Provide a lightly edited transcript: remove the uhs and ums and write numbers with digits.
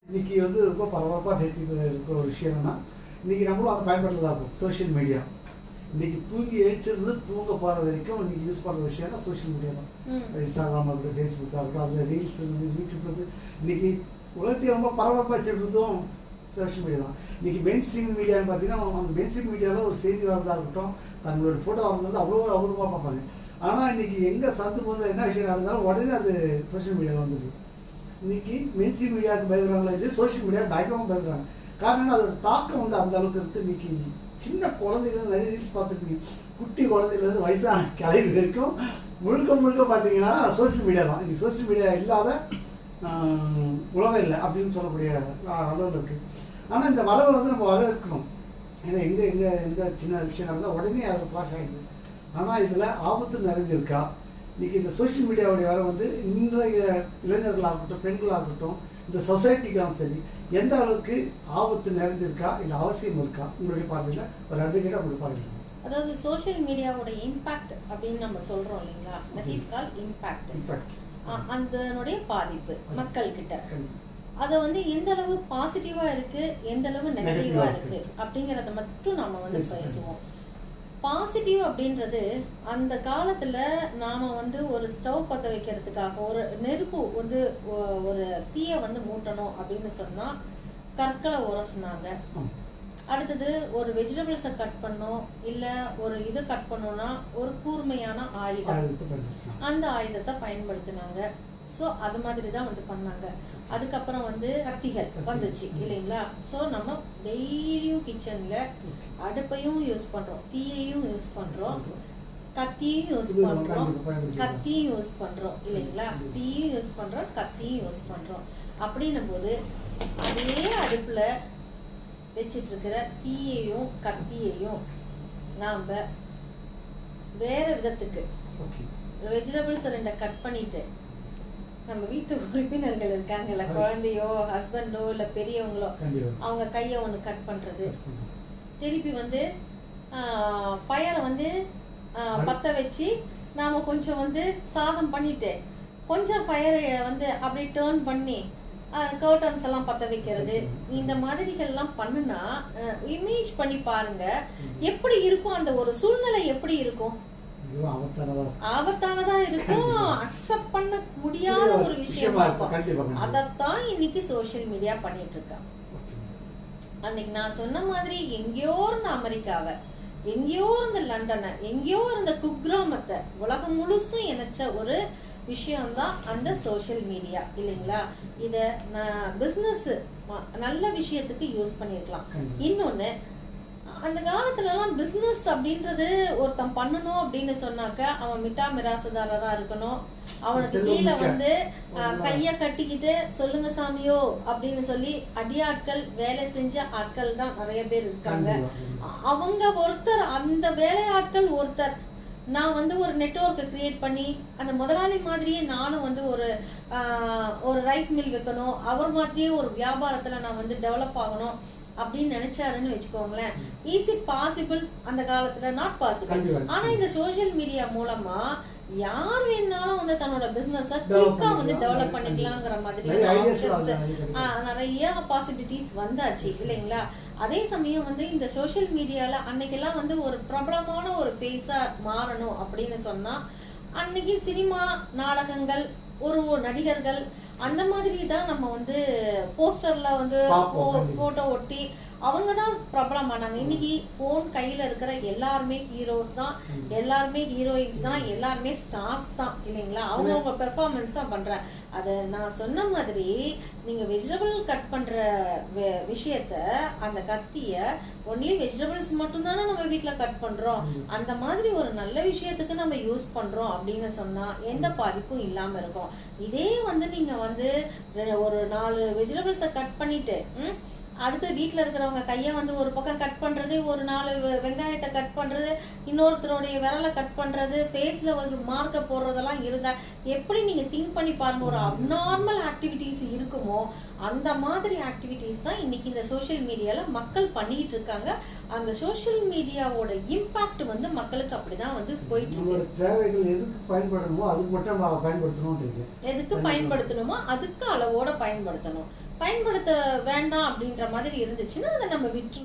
இன்னைக்கு வந்து ரொம்ப பரபரப்பாக பேசி இருக்கிற ஒரு விஷயம் என்னன்னா, இன்னைக்கு நம்மளும் அதை பயன்படுத்த தான் இருக்கும் சோஷியல் மீடியா. இன்னைக்கு தூங்கி எழுச்சிருந்து தூங்க போகிற வரைக்கும் இன்னைக்கு யூஸ் பண்ணுற விஷயம்னா சோஷியல் மீடியா தான். இன்ஸ்டாகிராமாக இருக்கட்டும், ஃபேஸ்புக்காக இருக்கட்டும், அதில் ரீல்ஸ் இருந்து யூடியூப் வந்து இன்னைக்கு உலகத்தையும் ரொம்ப பரபரப்பாக வச்சுருந்ததும் சோஷியல் மீடியா தான். இன்னைக்கு மெயின் ஸ்ட்ரீம் மீடியான்னு பார்த்தீங்கன்னா, அந்த மெயின் ஸ்ட்ரீம் மீடியாவில் ஒரு செய்தி வரதாக இருக்கட்டும், தங்களோட ஃபோட்டோ வரது அவ்வளோ அபூர்வமாக பார்ப்பாங்க. ஆனால் இன்னைக்கு எங்கே சந்து போது என்ன விஷயம் நடந்தாலும் உடனே அது சோஷியல் மீடியாவில் வந்துடுது. இன்னைக்கு மெயின் ஸ்ட்ரீம் மீடியாவுக்கு பயப்படுறாங்களா இல்லையா, சோஷியல் மீடியாவுக்கு பயங்கரமாக பயப்படுறாங்க. காரணம் அதோட தாக்கம் வந்து அந்த அளவுக்கு இருக்குது. இன்னைக்கு சின்ன குழந்தையிலேருந்து நிறைய ரீல்ஸ் பார்த்துருப்பீங்க, குட்டி குழந்தையிலேருந்து வயசான கிளவி வரைக்கும் முழுக்க முழுக்க பார்த்தீங்கன்னா சோஷியல் மீடியா தான். இன்னைக்கு சோஷியல் மீடியா இல்லாத உலகம் இல்லை அப்படின்னு சொல்லக்கூடிய அளவில் இருக்குது. ஆனால் இந்த வரவை வந்து நம்ம வரவேற்கணும். ஏன்னா எந்த சின்ன விஷயம் நடந்தால் உடனே அது ஃப்ளாஷ் ஆகிடுது. ஆனால் இதில் ஆபத்து நிறைஞ்சிருக்கா? இன்றைக்கி இந்த சோஷியல் மீடியாவுடைய வர வந்து இன்றைய இளைஞர்களாக இருக்கட்டும், பெண்களாக இருக்கட்டும், இந்த சொசைட்டிக்காகவும் சரி, எந்த அளவுக்கு ஆபத்து நிறைஞ்சிருக்கா இல்லை அவசியம் இருக்கா? உங்களுடைய பார்வையில் ஒரு அட்வொகேட்டாக உங்களுடைய பார்வையில். அதாவது சோஷியல் மீடியாவோட இம்பாக்ட் அப்படின்னு நம்ம சொல்றோம் இல்லைங்களா, தட் இஸ் கால் இம்பாக்ட். அதனுடைய பாதிப்பு மக்கள் கிட்ட அதை வந்து எந்த அளவு பாசிட்டிவா இருக்கு, எந்த அளவு நெகட்டிவா இருக்கு அப்படிங்கறத மட்டும் நாம வந்து பேசுவோம். பாசிட்டிவ் அப்படின்றது அந்த காலத்துல நாம வந்து ஒரு ஸ்டவ் பற்ற வைக்கிறதுக்காக ஒரு நெருப்பு வந்து ஒரு தீயை வந்து மூட்டணும் அப்படின்னு சொன்னா கற்களை உரசினாங்க. அடுத்தது ஒரு வெஜிடபிள்ஸை கட் பண்ணோம், இல்ல ஒரு இதை கட் பண்ணோம்னா ஒரு கூர்மையான ஆயுதம், அந்த ஆயுதத்தை பயன்படுத்தினாங்க. ஸோ அது மாதிரி தான் வந்து பண்ணாங்க. அதுக்கப்புறம் வந்து கத்திகள் வந்துச்சு இல்லைங்களா. ஸோ நம்ம டெய்லியும் கிச்சன்ல அடுப்பையும் யூஸ் பண்றோம், தீயையும் யூஸ் பண்றோம், கத்தியும் யூஸ் பண்றோம் இல்லைங்களா. தீயும் யூஸ் பண்றோம், கத்தியும் யூஸ் பண்றோம். அப்படின்னும் போது அதே அடுப்புல வச்சிட்டு இருக்கிற தீயையும் கத்தியையும் நாம வேற விதத்துக்கு வெஜிடபிள்ஸ் ரெண்டை கட் பண்ணிட்டு நம்ம வீட்டு உறுப்பினர்கள் இருக்காங்கல்ல, குழந்தையோ ஹஸ்பண்டோ இல்ல பெரியவங்களோ, அவங்க கையை ஒன்று கட் பண்றது, திருப்பி வந்து ஃபயரை வந்து பற்ற வச்சு நாம கொஞ்சம் வந்து சாதம் பண்ணிட்டு கொஞ்சம் ஃபயரை வந்து அப்படி டேர்ன் பண்ணி கர்டன்ஸ் எல்லாம் பற்ற வைக்கிறது, இந்த மாதிரிகள்லாம் பண்ணுனா இமேஜ் பண்ணி பாருங்க எப்படி இருக்கும், அந்த ஒரு சூழ்நிலை எப்படி இருக்கும். ஆபத்தானதா இருக்கும், அக்செப்ட் பண்ண முடியாத ஒரு விஷயமா இருக்கும். அதத்தான் இன்னைக்கு சோஷியல் மீடியா பண்ணிட்டு இருக்காங்க. அன்னைக்கு நான் சொன்ன மாதிரி எங்கேயோ இருந்த அமெரிக்காவை, எங்கேயோ இருந்த லண்டனை, எங்கேயோ இருந்த குக்கிராமத்தை உலகம் முழுசும் இணைச்ச ஒரு விஷயம்தான் அந்த சோஷியல் மீடியா இல்லைங்களா. இத பிசினஸ் நல்ல விஷயத்துக்கு யூஸ் பண்ணிருக்கலாம். இன்னொன்னு, அந்த காலத்துல எல்லாம் பிசினஸ் அப்படின்றது ஒருத்தன் பண்ணணும் அப்படின்னு சொன்னாக்க அவன் மிட்டா மிராசுதாரரா இருக்கணும். அவனுக்கு கீழே வந்து கைய கட்டிக்கிட்டு சொல்லுங்க சாமியோ அப்படின்னு சொல்லி அடியாட்கள் வேலை செஞ்ச ஆட்கள் தான் நிறைய பேர் இருக்காங்க. அவங்க ஒருத்தர், அந்த வேலையாட்கள் ஒருத்தர், நான் வந்து ஒரு நெட்வொர்க்கை கிரியேட் பண்ணி அந்த முதலாளி மாதிரியே நானும் வந்து ஒரு ரைஸ் மில் வைக்கணும், அவர் மாதிரியே ஒரு வியாபாரத்துல நான் வந்து டெவலப் ஆகணும் அப்படின்னு நினைச்சாருன்னு வச்சுக்கோங்களேன். Is it possible? அந்த காலத்துல நாட் பாசிபிள். ஆனா இந்த சோஷியல் மீடியா மூலமா யார் வேணாலும் வந்து தன்னோட பிசினஸ் குயிக்கா வந்து டெவலப் பண்ணிக்கலாங்கிற மாதிரி நிறைய பாசிபிலிட்டிஸ் வந்தாச்சு இல்லைங்களா. அதே சமயம் வந்து இந்த சோஷியல் மீடியால அன்னைக்கெல்லாம் வந்து ஒரு பிரபலமான ஒரு ஃபேஸா மாறணும் அப்படின்னு சொன்னா அன்னைக்கு சினிமா நாடகங்கள், ஒரு நடிகர்கள், அந்த மாதிரி தான் நம்ம வந்து போஸ்டர்ல வந்து போட்டோ ஒட்டி அவங்க தான் பிரபலமானாங்க. இன்னைக்கு போன் கையில இருக்கிற எல்லாருமே ஹீரோஸ் தான், எல்லாருமே ஹீரோயின்ஸ் தான், எல்லாருமே ஸ்டார்ஸ் தான் இல்லைங்களா. அவங்க பெர்ஃபார்மன்ஸ் தான் பண்ற. அத நான் சொன்ன மாதிரி நீங்க வெஜிடபிள் கட் பண்ற விஷயத்த, அந்த கத்திய ஒன்லி வெஜிடபிள்ஸ் மட்டும் தானே நம்ம வீட்டுல கட் பண்றோம், அந்த மாதிரி ஒரு நல்ல விஷயத்துக்கு நம்ம யூஸ் பண்றோம் அப்படின்னு சொன்னா எந்த பாதிப்பும் இல்லாம இருக்கும். இதே வந்து நீங்க வந்து ஒரு 4 வெஜிடபிள்ஸை கட் பண்ணிட்டு அடுத்து வீட்டில் இருக்கிறவங்க கையை வந்து ஒரு பக்கம் கட் பண்ணுறது, ஒரு 4 வெங்காயத்தை கட் பண்ணுறது, இன்னொருத்தருடைய விரலை கட் பண்ணுறது, ஃபேஸில் ஒரு மார்க்கை போடுறதெல்லாம் இருந்தால் எப்படி நீங்கள் திங்க் பண்ணி பாருங்க, ஒரு அப்நார்மல் ஆக்டிவிட்டிஸ் இருக்குமோ அந்த மாதிரி ஆக்டிவிட்டிஸ் தான் இன்னைக்கு இந்த சோஷியல் மீடியாவில் மக்கள் பண்ணிட்டு இருக்காங்க. அந்த சோஷியல் மீடியாவோட இம்பாக்ட் வந்து மக்களுக்கு அப்படிதான் வந்து போயிட்டு இருக்கு. தேவைகள் எதுக்கு பயன்படணுமோ அதுக்கு மட்டும் பயன்படுத்தணும், எதுக்கு பயன்படுத்தணுமோ அதுக்கு அளவோட பயன்படுத்தணும். பயன்படுத்த வேண்டாம் அப்படின்ற மாதிரி இருந்துச்சுன்னா அதை நம்ம விட்டு